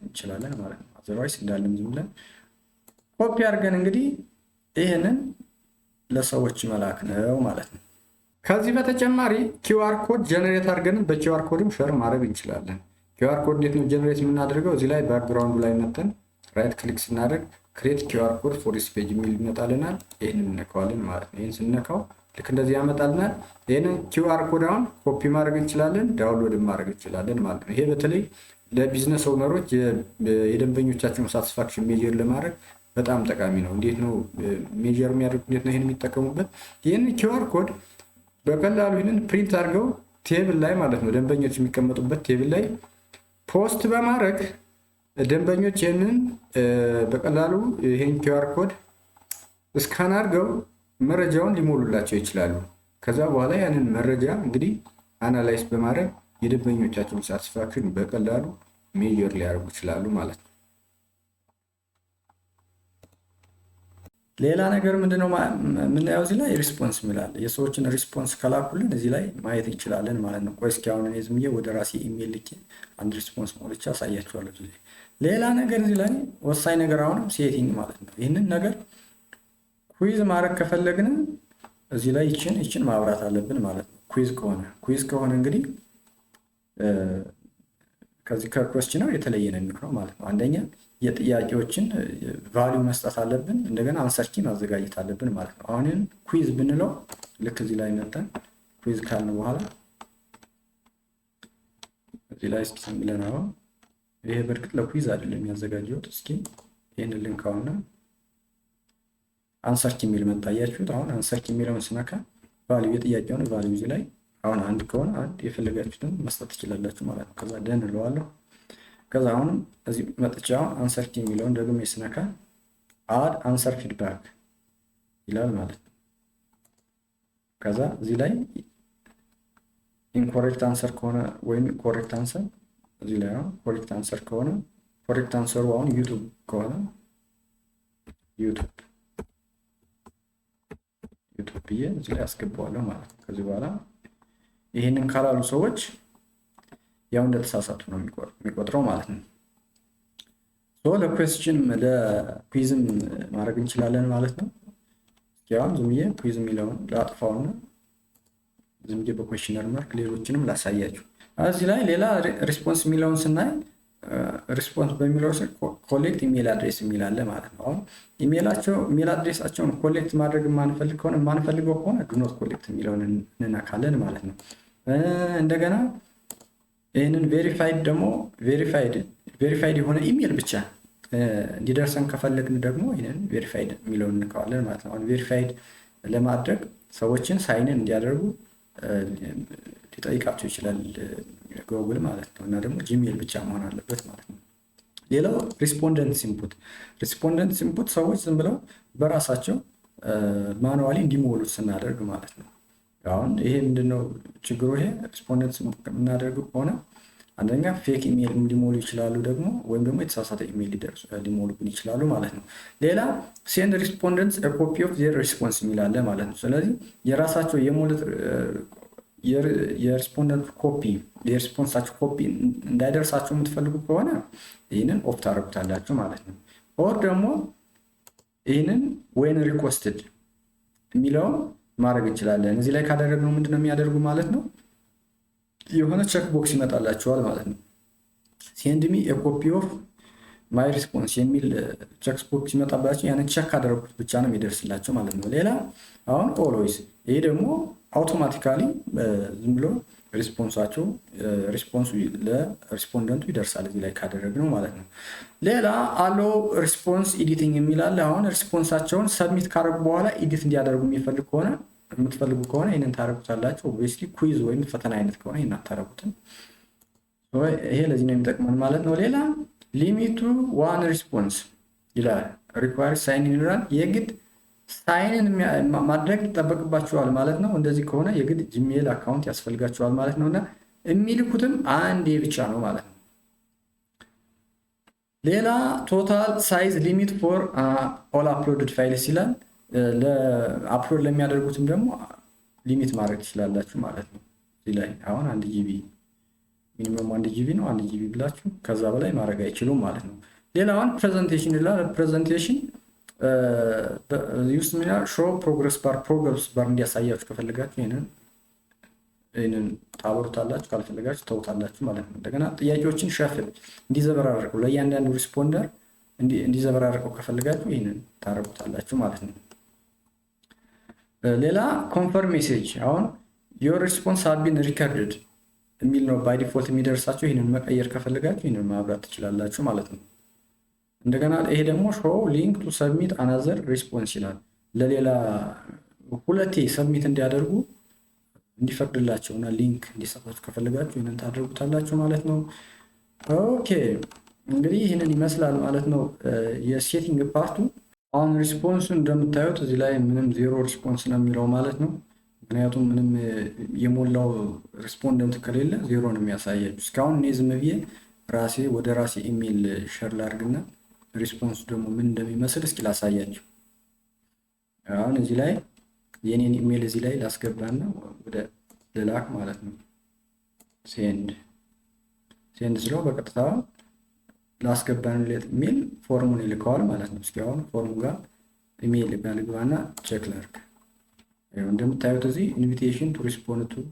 እንችላለን ማለት ነው። አዘርዋይስ እንዳለም ዝም ብለን ኮፒ አድርገን እንግዲህ ይህንን ለሰዎች መላክ ነው ማለት ነው። ከዚህ በተጨማሪ ኪውአር ኮድ ጀነሬት አድርገን በኪውአር ኮድም ሼር ማድረግ እንችላለን። ኪውአር ኮድ እንዴት ነው ጀነሬት የምናደርገው? እዚህ ላይ ባክግራውንዱ ላይ መተን ራይት ክሊክ ስናደርግ ክሬት ኪውአር ኮድ ፎር ዲስ ፔጅ የሚል ይመጣልናል። ይህንን እንነካዋለን ማለት ነው። ይህን ስንነካው ልክ እንደዚህ ያመጣልናል። ይህንን ኪውአር ኮድ አሁን ኮፒ ማድረግ እንችላለን፣ ዳውንሎድ ማድረግ እንችላለን ማለት ነው። ይሄ በተለይ ለቢዝነስ ኦነሮች የደንበኞቻቸውን ሳቲስፋክሽን ሜጀር ለማድረግ በጣም ጠቃሚ ነው። እንዴት ነው ሜጀር የሚያደርጉት? እንዴት ነው ይህን የሚጠቀሙበት? ይህን ኪውአር ኮድ በቀላሉ ይህንን ፕሪንት አድርገው ቴብል ላይ ማለት ነው ደንበኞች የሚቀመጡበት ቴብል ላይ ፖስት በማድረግ ደንበኞች ይህንን በቀላሉ ይህን ኪውአር ኮድ እስካን አድርገው መረጃውን ሊሞሉላቸው ይችላሉ። ከዛ በኋላ ያንን መረጃ እንግዲህ አናላይዝ በማድረግ የደንበኞቻቸውን ሳቲስፋክሽን በቀላሉ ሜጀር ሊያደርጉ ይችላሉ ማለት ነው። ሌላ ነገር ምንድነው የምናየው እዚህ ላይ ሪስፖንስ የሚላል የሰዎችን ሪስፖንስ ከላኩልን እዚህ ላይ ማየት እንችላለን ማለት ነው። ቆይ እስኪ አሁን እኔ ዝም ብዬ ወደ ራሴ ኢሜል ልኬ አንድ ሪስፖንስ ሞልቼ አሳያችኋለሁ። እዚህ ሌላ ነገር እዚህ ላይ ወሳኝ ነገር አሁንም ሴቲንግ ማለት ነው። ይህንን ነገር ኩዊዝ ማድረግ ከፈለግን እዚህ ላይ ይችን ማብራት አለብን ማለት ነው። ኩዊዝ ከሆነ እንግዲህ ከዚህ ከኩዌስችነር የተለየ ነው የሚሆነው ማለት ነው። አንደኛ የጥያቄዎችን ቫልዩ መስጠት አለብን፣ እንደገና አንሰር ኪ ማዘጋጀት አለብን ማለት ነው። አሁን ኩዊዝ ብንለው ልክ እዚህ ላይ መጣን ኩዊዝ ካልን በኋላ እዚህ ላይ እስኪ ብለን አሁን ይሄ በርግጥ ለኩዊዝ አይደለም የሚያዘጋጀውት። እስኪ ይሄንን ልንካውና አንሰር ኪ የሚል መጣ። አያችሁት? አሁን አንሰር ኪ የሚለውን ስነካ ቫልዩ የጥያቄውን ቫልዩ እዚህ ላይ አሁን አንድ ከሆነ አንድ የፈለጋችሁትን መስጠት ትችላላችሁ ማለት ነው። ከዛ ደን እለዋለሁ። ከዛ አሁንም እዚህ መጥቻ አንሰር ኪ የሚለውን ደግሜ ስነካ አድ አንሰር ፊድባክ ይላል ማለት ነው። ከዛ እዚህ ላይ ኢንኮሬክት አንሰር ከሆነ ወይም ኮሬክት አንሰር እዚህ ላይ አሁን ኮሬክት አንሰር ከሆነ ኮሬክት አንሰሩ አሁን ዩቲዩብ ከሆነ ዩቲዩብ ብዬ እዚህ ላይ አስገባዋለሁ ማለት ነው። ከዚህ በኋላ ይህንን ካላሉ ሰዎች ያው እንደተሳሳቱ ነው የሚቆጥረው ማለት ነው። ለኩዌስችን ለኩዊዝም ማድረግ እንችላለን ማለት ነው። ያው ዝም ብዬ ኩዊዝ የሚለውን ላጥፋውና ዝም ብዬ በኩዌስችነር ማርክ ሌሎችንም ላሳያችሁ። እዚህ ላይ ሌላ ሪስፖንስ የሚለውን ስናይ ሪስፖንስ በሚለው ስር ኮሌክት ኢሜል አድሬስ የሚላለ ማለት ነው። አሁን ኢሜል አድሬሳቸውን ኮሌክት ማድረግ የማንፈልገው ከሆነ ዱኖት ኮሌክት የሚለውን እንነካለን ማለት ነው። እንደገና ይህንን ቬሪፋይድ ደግሞ ቬሪፋይድ የሆነ ኢሜል ብቻ እንዲደርሰን ከፈለግን ደግሞ ይህንን ቬሪፋይድ የሚለውን እንነካዋለን ማለት ነው። አሁን ቬሪፋይድ ለማድረግ ሰዎችን ሳይንን እንዲያደርጉ ሊጠይቃቸው ይችላል ጎግል ማለት ነው። እና ደግሞ ጂሜል ብቻ መሆን አለበት ማለት ነው። ሌላው ሪስፖንደንት ኢንፑት ሰዎች ዝም ብለው በራሳቸው ማኑዋሊ እንዲሞሉት ስናደርግ ማለት ነው። አሁን ይሄ ምንድነው ችግሩ? ይሄ ሪስፖንደንት የምናደርግ ከሆነ አንደኛ ፌክ ኢሜል ሊሞሉ ይችላሉ፣ ደግሞ ወይም ደግሞ የተሳሳተ ኢሜል ሊሞሉብን ይችላሉ ማለት ነው። ሌላ ሴንድ ሪስፖንደንትስ ኮፒ ኦፍ ዜር ሪስፖንስ የሚላለ ማለት ነው። ስለዚህ የራሳቸው የሞሉት የሪስፖንደንት ኮፒ የሪስፖንሳቸው ኮፒ እንዳይደርሳቸው የምትፈልጉ ከሆነ ይህንን ኦፍ ታደርጉታላችሁ ማለት ነው። ኦር ደግሞ ይህንን ዌን ሪኮስትድ የሚለውን ማድረግ እንችላለን። እዚህ ላይ ካደረግነው ምንድነው የሚያደርጉ ማለት ነው የሆነ ቼክ ቦክስ ይመጣላችኋል ማለት ነው። ሴንድ ሚ ኮፒ ኦፍ ማይ ሪስፖንስ የሚል ቼክ ቦክስ ሲመጣባቸው ያንን ቼክ ካደረጉት ብቻ ነው የሚደርስላቸው ማለት ነው። ሌላ አሁን ኦልዌይስ፣ ይሄ ደግሞ አውቶማቲካሊ ዝም ብሎ ሪስፖንሱ ለሪስፖንደንቱ ይደርሳል እዚህ ላይ ካደረግነው ማለት ነው። ሌላ አሎ ሪስፖንስ ኤዲቲንግ የሚላለ አሁን ሪስፖንሳቸውን ሰብሚት ካደረጉ በኋላ ኤዲት እንዲያደርጉ የምትፈልጉ ከሆነ ይህንን ታደረጉታላችሁ። ኦብቪየስሊ ኩዊዝ ወይም ፈተና አይነት ከሆነ ይህን አታደረጉትም። ይሄ ለዚህ ነው የሚጠቅመን ማለት ነው። ሌላ ሊሚቱ ዋን ሪስፖንስ ይላል። ሪኳየር ሳይን ይኖራል። የግድ ሳይንን ማድረግ ይጠበቅባቸዋል ማለት ነው። እንደዚህ ከሆነ የግድ ጂሜል አካውንት ያስፈልጋቸዋል ማለት ነው እና የሚልኩትም አንዴ ብቻ ነው ማለት ነው። ሌላ ቶታል ሳይዝ ሊሚት ፎር ኦል አፕሎድድ ፋይልስ ይላል። ለአፕሎድ ለሚያደርጉትም ደግሞ ሊሚት ማድረግ ትችላላችሁ ማለት ነው። እዚህ ላይ አሁን 1 ጂቢ ሚኒመም 1 ጂቢ ነው። 1 ጂቢ ብላችሁ ከዛ በላይ ማድረግ አይችሉም ማለት ነው። ሌላውን ፕሬዘንቴሽን ይላል። ፕሬዘንቴሽን ዩስ ሚና ሾው ፕሮግረስ ባር እንዲያሳያችሁ ከፈለጋችሁ ይህንን ታበሩታላችሁ፣ ካልፈለጋችሁ ተውታላችሁ ማለት ነው። እንደገና ጥያቄዎችን ሸፍል እንዲዘበራርቀው ለእያንዳንዱ ሪስፖንደር እንዲዘበራርቀው ከፈለጋችሁ ይህንን ታረጉታላችሁ ማለት ነው። ሌላ ኮንፈርም ሜሴጅ አሁን ዮር ሪስፖንስ ሃቭ ቢን ሪከርድድ የሚል ነው ባይ ዲፎልት የሚደርሳችሁ። ይህንን መቀየር ከፈለጋችሁ ይህንን ማብራት ትችላላችሁ ማለት ነው። እንደገና ይሄ ደግሞ ሾው ሊንክ ቱ ሰብሚት አናዘር ሪስፖንስ ይላል። ለሌላ ሁለቴ ሰብሚት እንዲያደርጉ እንዲፈቅድላቸው እና ሊንክ እንዲሰጣችሁ ከፈለጋችሁ ይህንን ታደርጉታላችሁ ማለት ነው። ኦኬ እንግዲህ ይህንን ይመስላል ማለት ነው የሴቲንግ ፓርቱ። አሁን ሪስፖንሱ እንደምታዩት እዚህ ላይ ምንም ዜሮ ሪስፖንስ ነው የሚለው ማለት ነው። ምክንያቱም ምንም የሞላው ሪስፖንደንት ከሌለ ዜሮ ነው የሚያሳያችሁ። እስካሁን እኔ ዝም ብዬ ወደ ራሴ ኢሜል ሸር ላድርግና ሪስፖንሱ ደግሞ ምን እንደሚመስል እስኪ ላሳያችሁ። አሁን እዚህ ላይ የኔን ኢሜል እዚህ ላይ ላስገባና ወደ ልላክ ማለት ነው። ሴንድ ስለው በቀጥታ ላስገባንለት ኢሜል ፎርሙን ይልከዋል ማለት ነው። እስኪ አሁን ፎርሙ ጋር ኢሜል ጋር ልግባና ቼክ ላድርግ። እንደምታዩት እዚህ ኢንቪቴሽን ቱ ሪስፖንድ ቱ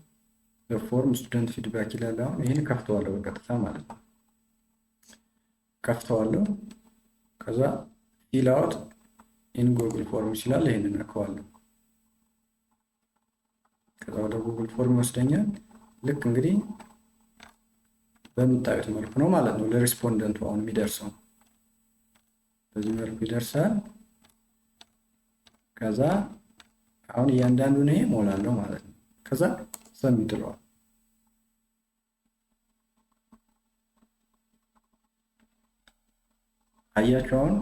ፎርም ስቱደንት ፊድባክ ይላል። አሁን ይህን ከፍተዋለሁ በቀጥታ ማለት ነው። ከፍተዋለሁ። ከዛ ፊል አውት ኢን ጉግል ፎርም ይችላል። ይህንን ነካዋለሁ። ከዛ ወደ ጉግል ፎርም ይወስደኛል። ልክ እንግዲህ በምታዩት መልኩ ነው ማለት ነው ለሪስፖንደንቱ አሁን የሚደርሰው በዚህ መልኩ ይደርሳል። ከዛ አሁን እያንዳንዱን ይሄ ሞላለሁ ማለት ነው። ከዛ ሰብሚት እለዋለሁ። አያችሁ አሁን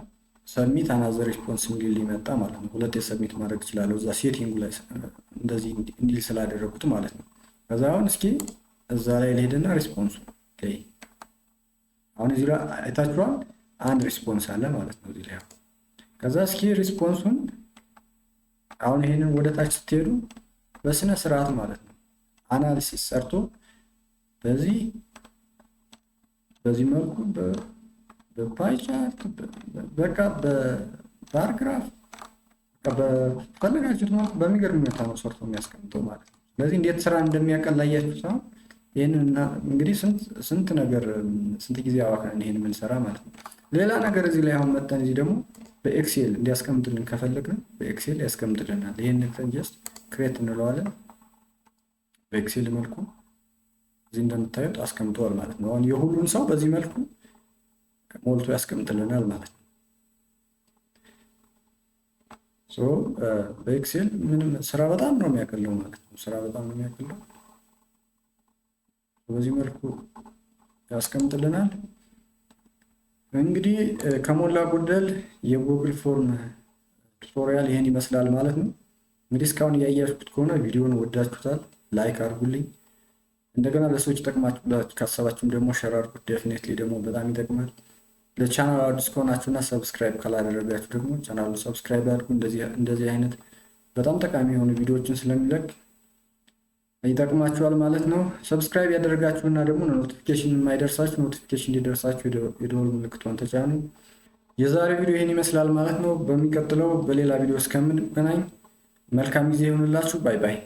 ሰብሚት አናዘር ሪስፖንስ እንዲል ሊመጣ ማለት ነው። ሁለቴ ሰብሚት ማድረግ ይችላል እዛ ሴቲንጉ ላይ እንደዚህ እንዲል ስላደረጉት ማለት ነው። ከዛ አሁን እስኪ እዛ ላይ ልሄድና ሪስፖንሱ አሁን እዚህ ላይ አይታችኋል አንድ ሪስፖንስ አለ ማለት ነው እዚህ ላይ። ከዛ እስኪ ሪስፖንሱን አሁን ይሄንን ወደ ታች ስትሄዱ በስነ ስርዓት ማለት ነው አናሊሲስ ሰርቶ በዚህ መልኩ በፓይ ቻርት በቃ በባርግራፍ በፈለጋችሁት መልኩ በሚገርም ሁኔታ ነው ሰርቶ የሚያስቀምጠው ማለት ነው። ስለዚህ እንዴት ስራ እንደሚያቀላያችሁ ሳይሆን ይሄንና እንግዲህ ስንት ጊዜ አዋክነን ይሄን የምንሰራ ማለት ነው። ሌላ ነገር እዚህ ላይ አሁን መጣን እዚህ ደግሞ በኤክሴል እንዲያስቀምጥልን ከፈለግን በኤክሴል ያስቀምጥልናል። ይሄን ጀስት ክሬት እንለዋለን። በኤክሴል መልኩ እዚህ እንደምታዩት አስቀምጠዋል ማለት ነው። አሁን የሁሉን ሰው በዚህ መልኩ ሞልቶ ያስቀምጥልናል ማለት ነው። በኤክሴል ምንም ስራ በጣም ነው የሚያቀለው ማለት ነው። ስራ በጣም ነው የሚያቀለው። በዚህ መልኩ ያስቀምጥልናል። እንግዲህ ከሞላ ጎደል የጉግል ፎርም ቱቶሪያል ይሄን ይመስላል ማለት ነው። እንግዲህ እስካሁን እያያችሁት ከሆነ ቪዲዮውን ወዳችሁታል፣ ላይክ አድርጉልኝ። እንደገና ለሰዎች ይጠቅማችሁ ብላችሁ ካሰባችሁም ደግሞ ሼር አድርጉት። ዴፊኔትሊ ደግሞ በጣም ይጠቅማል። ለቻናሉ አዲስ ከሆናችሁና ሰብስክራይብ ካላደረጋችሁ ደግሞ ቻናሉን ሰብስክራይብ አድርጉ። እንደዚህ አይነት በጣም ጠቃሚ የሆኑ ቪዲዮዎችን ስለሚለቅ ይጠቅማችኋል ማለት ነው። ሰብስክራይብ ያደረጋችሁና ደግሞ ኖቲፊኬሽን የማይደርሳችሁ ኖቲፊኬሽን እንዲደርሳችሁ የደወል ምልክቷን ተጫኑ። የዛሬ ቪዲዮ ይህን ይመስላል ማለት ነው። በሚቀጥለው በሌላ ቪዲዮ እስከምንገናኝ መልካም ጊዜ ይሁንላችሁ። ባይ ባይ።